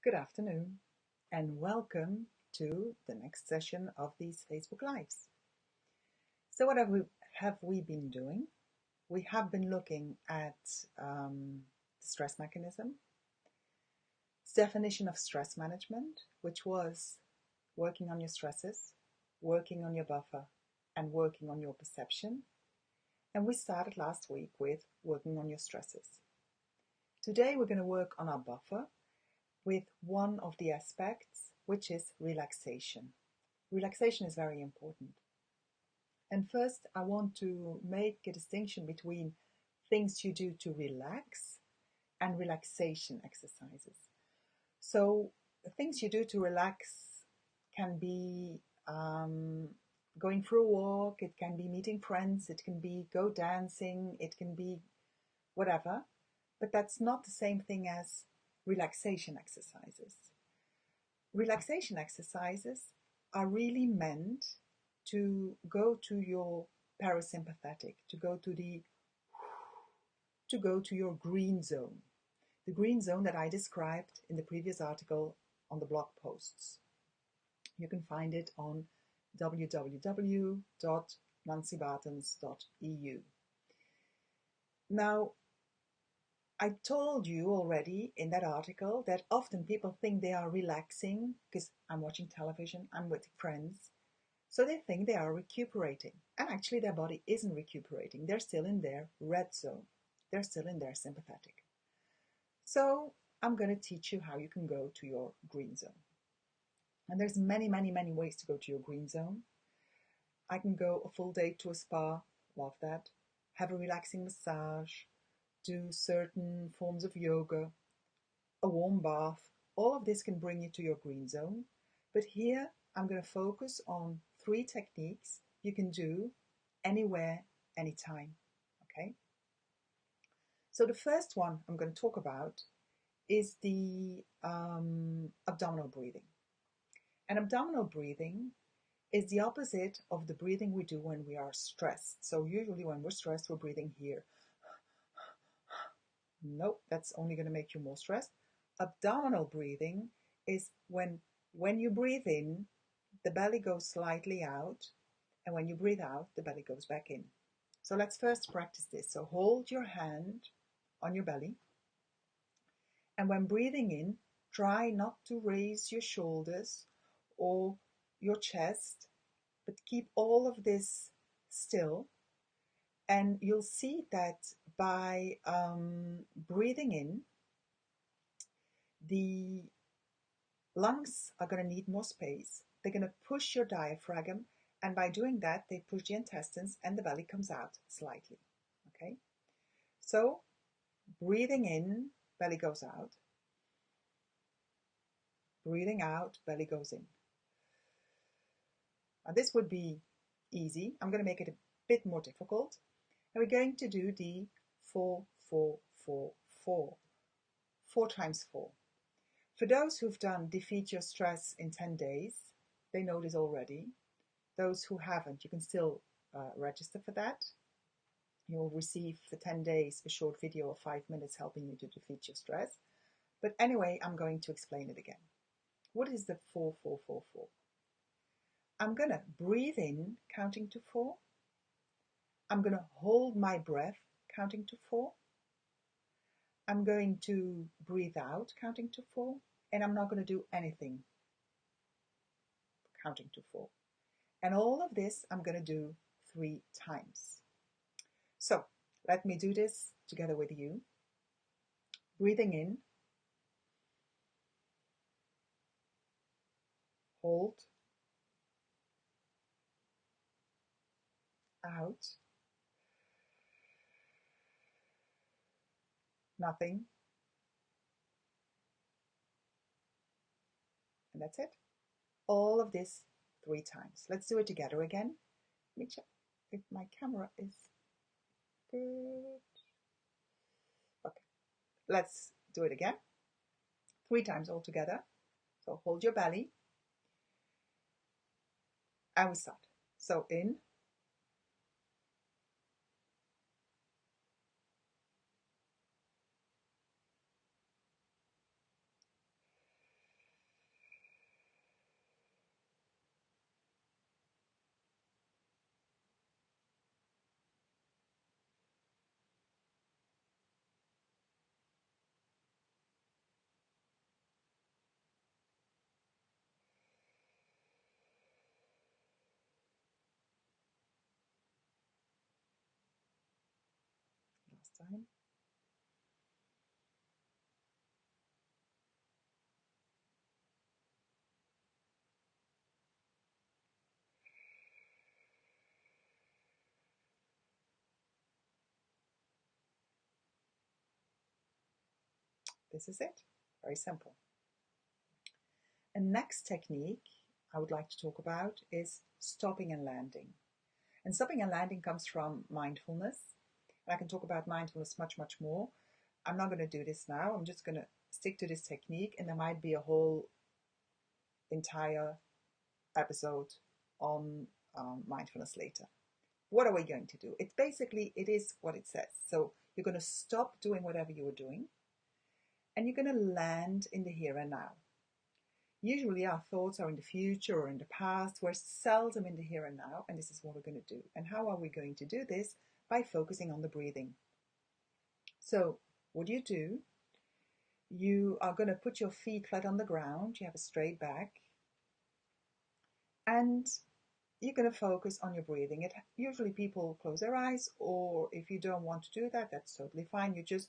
Good afternoon, and welcome to the next session of these Facebook Lives. So, what have we been doing? We have been looking at the stress mechanism, definition of stress management, which was working on your stresses, working on your buffer, and working on your perception. And we started last week with working on your stresses. Today, we're going to work on our buffer with one of the aspects, which is relaxation. Relaxation is very important. And first, I want to make a distinction between things you do to relax and relaxation exercises. So, the things you do to relax can be going for a walk, it can be meeting friends, it can be go dancing, it can be whatever, but that's not the same thing as relaxation exercises. Relaxation exercises are really meant to go to your parasympathetic, to go to your green zone. The green zone that I described in the previous article on the blog posts. You can find it on www.nancybartens.eu. Now, I told you already in that article that often people think they are relaxing because I'm watching television, I'm with friends. So they think they are recuperating. And actually their body isn't recuperating. They're still in their red zone. They're still in their sympathetic. So I'm going to teach you how you can go to your green zone. And there's many ways to go to your green zone. I can go a full day to a spa, love that. Have a relaxing massage. Do certain forms of yoga, a warm bath. All of this can bring you to your green zone. But here I'm going to focus on 3 techniques you can do anywhere, anytime. Okay? So the first one I'm going to talk about is the abdominal breathing. And abdominal breathing is the opposite of the breathing we do when we are stressed. So usually when we're stressed, we're breathing here. Nope, that's only going to make you more stressed. Abdominal breathing is when you breathe in, the belly goes slightly out, and when you breathe out, the belly goes back in. So let's first practice this. So hold your hand on your belly, and when breathing in, try not to raise your shoulders or your chest, but keep all of this still. And you'll see that by breathing in, the lungs are going to need more space. They're going to push your diaphragm, and by doing that, they push the intestines and the belly comes out slightly. Okay? So, breathing in, belly goes out. Breathing out, belly goes in. Now, this would be easy. I'm going to make it a bit more difficult. And we're going to do the 4, 4, 4, 4. 4 times 4. For those who've done Defeat Your Stress in 10 days, they know this already. Those who haven't, you can still register for that. You'll receive for 10 days a short video of 5 minutes helping you to defeat your stress. But anyway, I'm going to explain it again. What is the 4, 4, 4, 4? I'm going to breathe in, counting to 4. I'm going to hold my breath, counting to 4. I'm going to breathe out, counting to 4. And I'm not going to do anything, counting to 4. And all of this I'm going to do 3 times. So let me do this together with you. Breathing in, hold, out, nothing, and that's it. All of this 3 times. Let's do it together again. Let me check if my camera is good. Okay, let's do it again. 3 times all together. So hold your belly. And we start. So in, time. This is it. Very simple. A next technique I would like to talk about is stopping and landing. And stopping and landing comes from mindfulness. And I can talk about mindfulness much, much more. I'm not going to do this now. I'm just going to stick to this technique, and there might be a whole entire episode on mindfulness later. What are we going to do? It's basically, it is what it says. So you're going to stop doing whatever you were doing, and you're going to land in the here and now. Usually our thoughts are in the future or in the past. We're seldom in the here and now, and this is what we're going to do. And how are we going to do this? By focusing on the breathing. So what do? You are going to put your feet flat on the ground. You have a straight back. And you're going to focus on your breathing. Usually people close their eyes, or if you don't want to do that, that's totally fine. You just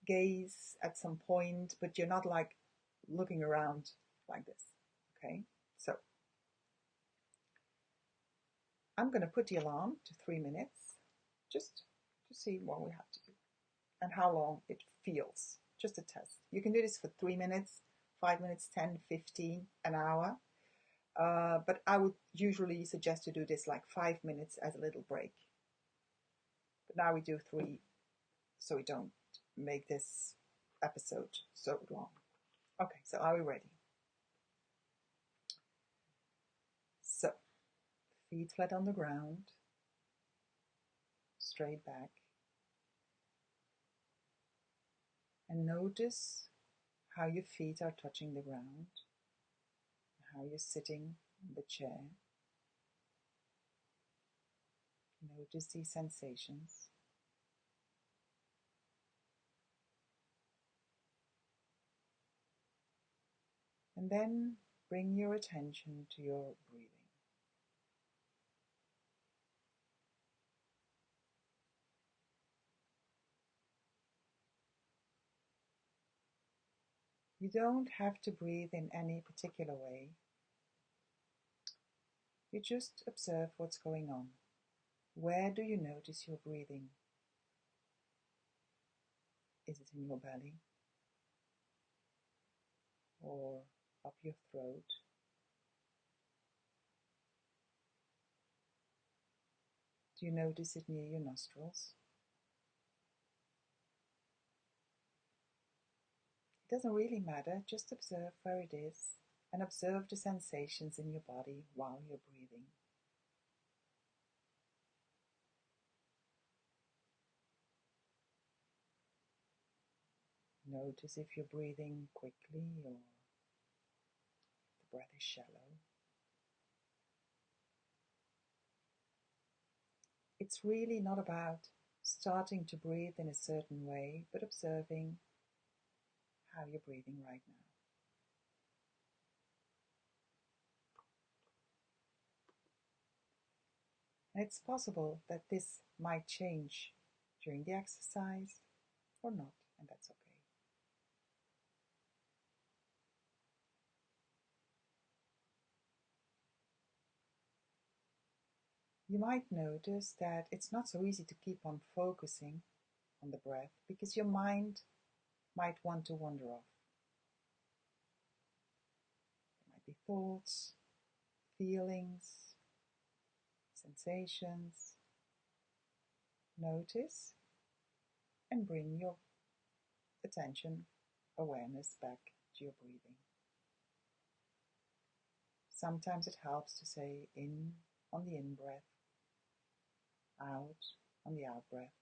gaze at some point, but you're not like looking around like this. Okay, so I'm going to put the alarm to 3 minutes just to see what we have to do and how long it feels. Just a test. You can do this for 3 minutes, 5 minutes, 10, 15, an hour. But I would usually suggest to do this like 5 minutes as a little break. But now we do 3, so we don't make this episode so long. Okay, so are we ready? So, feet flat on the ground, straight back. And notice how your feet are touching the ground, how you're sitting in the chair. Notice these sensations. And then bring your attention to your breathing. You don't have to breathe in any particular way. You just observe what's going on. Where do you notice your breathing? Is it in your belly? Or up your throat? Do you notice it near your nostrils? It doesn't really matter, just observe where it is and observe the sensations in your body while you're breathing. Notice if you're breathing quickly or the breath is shallow. It's really not about starting to breathe in a certain way, but observing how you're breathing right now. And it's possible that this might change during the exercise or not, and that's okay. You might notice that it's not so easy to keep on focusing on the breath because your mind might want to wander off. There might be thoughts, feelings, sensations. Notice and bring your attention, awareness back to your breathing. Sometimes it helps to say in on the in-breath, out on the out-breath.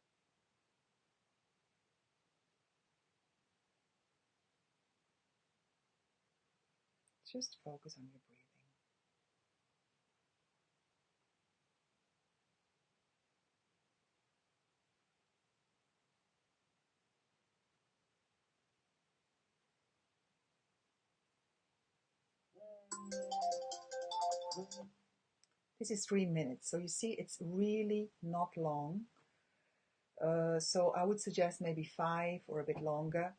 Just focus on your breathing. This is 3 minutes, so you see it's really not long. So I would suggest maybe 5 or a bit longer.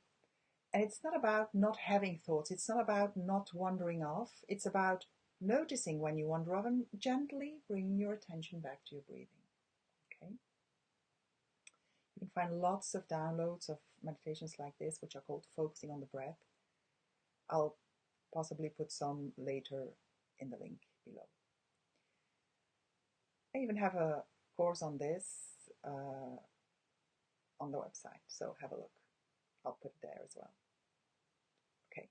And it's not about not having thoughts. It's not about not wandering off. It's about noticing when you wander off and gently bringing your attention back to your breathing. Okay. You can find lots of downloads of meditations like this, which are called focusing on the breath. I'll possibly put some later in the link below. I even have a course on this on the website, so have a look. I'll put it there as well. Okay.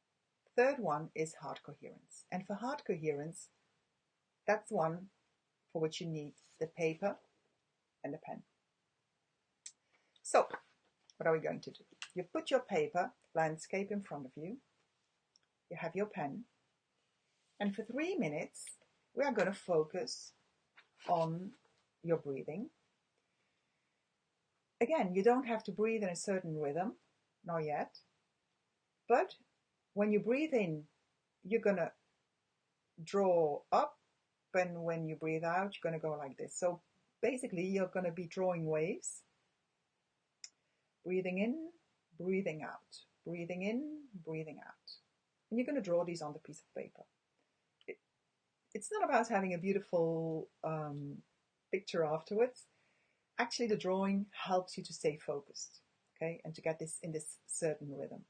Third one is heart coherence. And for heart coherence, that's one for which you need the paper and the pen. So, what are we going to do? You put your paper, landscape in front of you. You have your pen. And for 3 minutes, we are going to focus on your breathing. Again, you don't have to breathe in a certain rhythm, not yet. But when you breathe in, you're going to draw up, and when you breathe out, you're going to go like this. So basically, you're going to be drawing waves. Breathing in, breathing out. Breathing in, breathing out. And you're going to draw these on the piece of paper. It's not about having a beautiful picture afterwards. Actually, the drawing helps you to stay focused, okay, and to get this in this certain rhythm.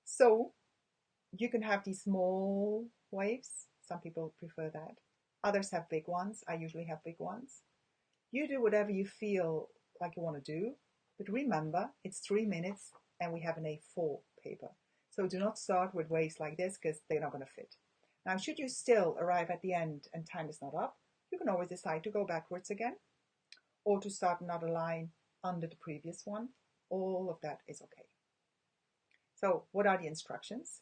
So you can have these small waves. Some people prefer that. Others have big ones. I usually have big ones. You do whatever you feel like you want to do, but remember, it's 3 minutes and we have an A4 paper. So do not start with waves like this because they're not going to fit. Now, should you still arrive at the end and time is not up, you can always decide to go backwards again or to start another line under the previous one. All of that is okay. So what are the instructions?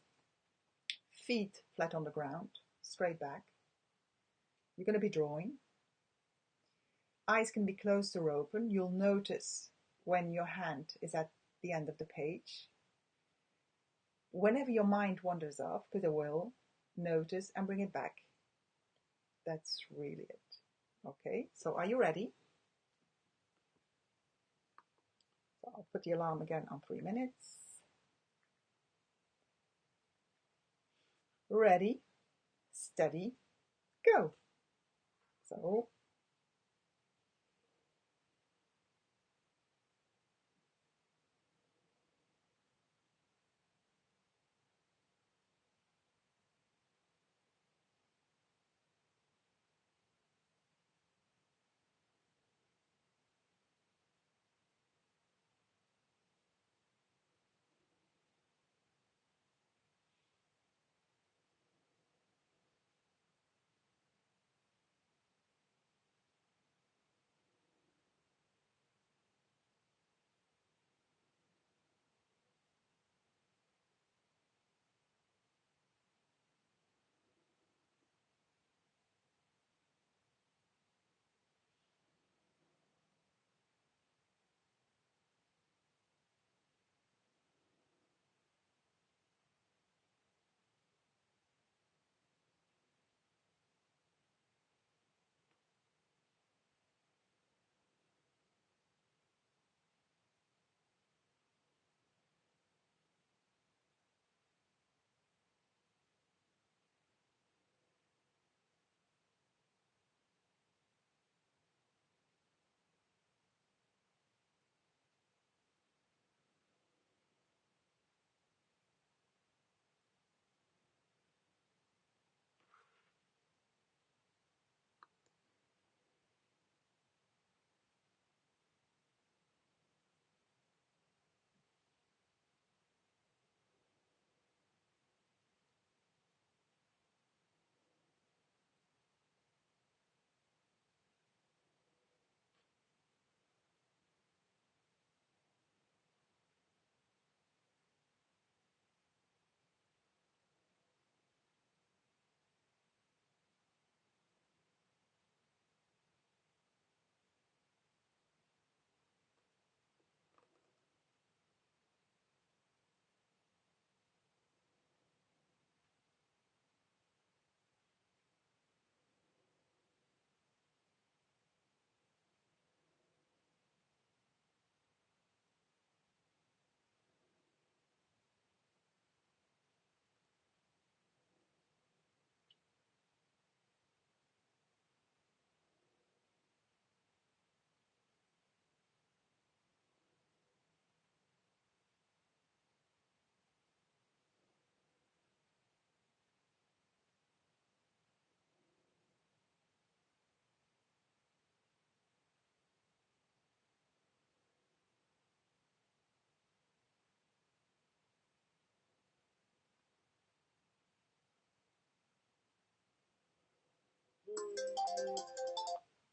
Feet flat on the ground, straight back. You're going to be drawing. Eyes can be closed or open. You'll notice when your hand is at the end of the page. Whenever your mind wanders off, because it will, notice and bring it back. That's really it. Okay, so are you ready? So I'll put the alarm again on 3 minutes. Ready, steady, go. So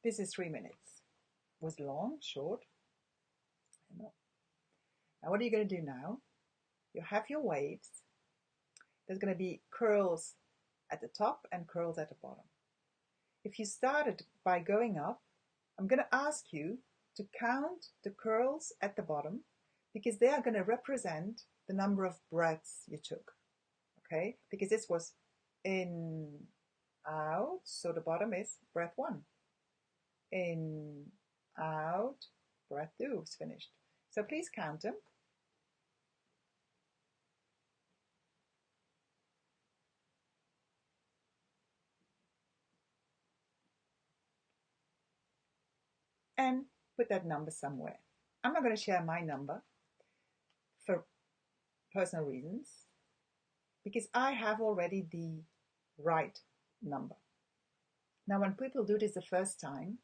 This is 3 minutes. Was long, short? I don't know. Now what are you going to do now? You have your waves. There's going to be curls at the top and curls at the bottom. If you started by going up, I'm going to ask you to count the curls at the bottom because they are going to represent the number of breaths you took. Okay? Because this was in, out, so the bottom is breath 1. In, out, breath 2 is finished. So please count them. And put that number somewhere. I'm not going to share my number for personal reasons because I have already the right number. Now, when people do this the first time,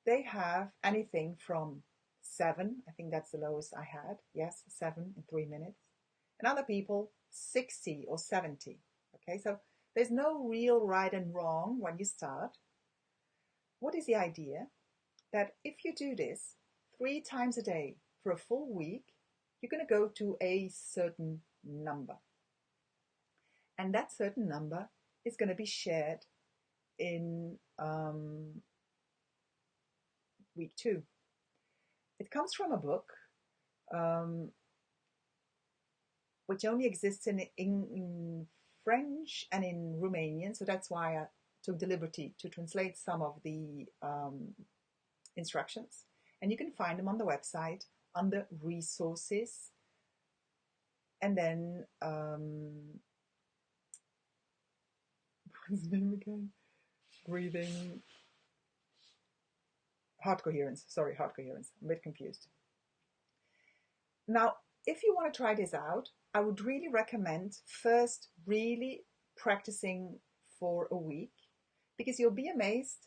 they have anything from 7, I think that's the lowest I had, yes, 7 in 3 minutes, and other people 60 or 70. Okay, so there's no real right and wrong when you start. What is the idea? That if you do this 3 times a day for a full week, you're going to go to a certain number. And that certain number is going to be shared in week 2. It comes from a book which only exists in French and in Romanian, so that's why I took the liberty to translate some of the instructions. And you can find them on the website under resources, and then what's the name again? Breathing, heart coherence. Sorry, heart coherence. I'm a bit confused. Now, if you want to try this out, I would really recommend first really practicing for a week, because you'll be amazed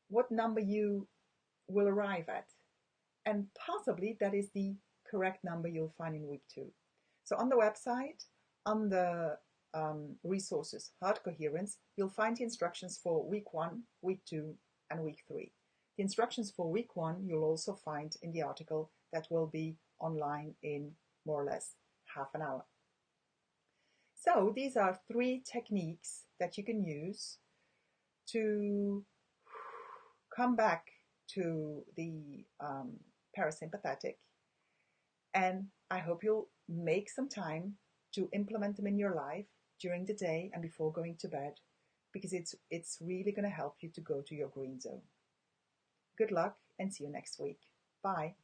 what number you will arrive at. And possibly that is the correct number you'll find in week 2. So on the website, on the resources, heart coherence, you'll find the instructions for week 1, week 2, and week 3. The instructions for week 1 you'll also find in the article that will be online in more or less half an hour. So these are 3 techniques that you can use to come back to the parasympathetic, and I hope you'll make some time to implement them in your life during the day and before going to bed, because it's really going to help you to go to your green zone. Good luck and see you next week. Bye.